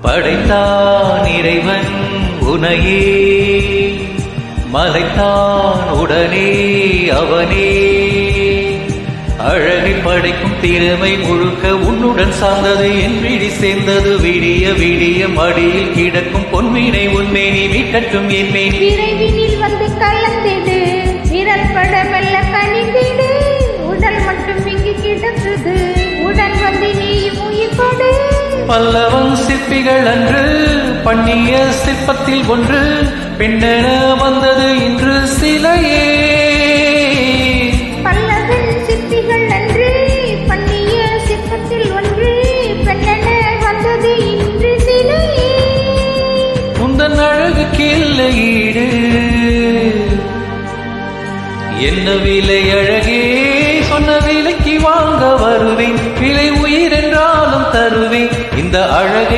படைத்தான் இறைவன் உனையே, மலைத்தான் உடனே அவனே. அழகை படைக்கும் திறமை முழுக்க உன்னுடன் சார்ந்தது, என் விழி சேர்ந்தது. விடிய விடிய மடியில் கிடக்கும் பொன்மீனை உன்மேனி மீட்டட்டும் என் மேனி. விரைவினில் வந்து கலந்திடு, விரல் படமெல்ல கனிந்திடு. உடல் மட்டும் இங்கு கிடக்குது, உடன் வந்து நீயும் உயிர் கொடு. பல்லவன் சிற்பிகள் அன்று பண்ணிய சிற்பத்தில் ஒன்று, பெண்ணென வந்தது இன்று சிலையே. பல்லவன் சிற்பிகள் அன்று பண்ணிய சிற்பத்தில் ஒன்று, பெண்ணென வந்தது இன்று சிலையே. உந்தன் அழகுக்கு இல்லை ஈடு, என்ன விலை அழகே, சொன்ன விலைக்கு வாங்க வருவேன். விலை உயிர் என்றாலும் தருவேன் இந்த அழகை.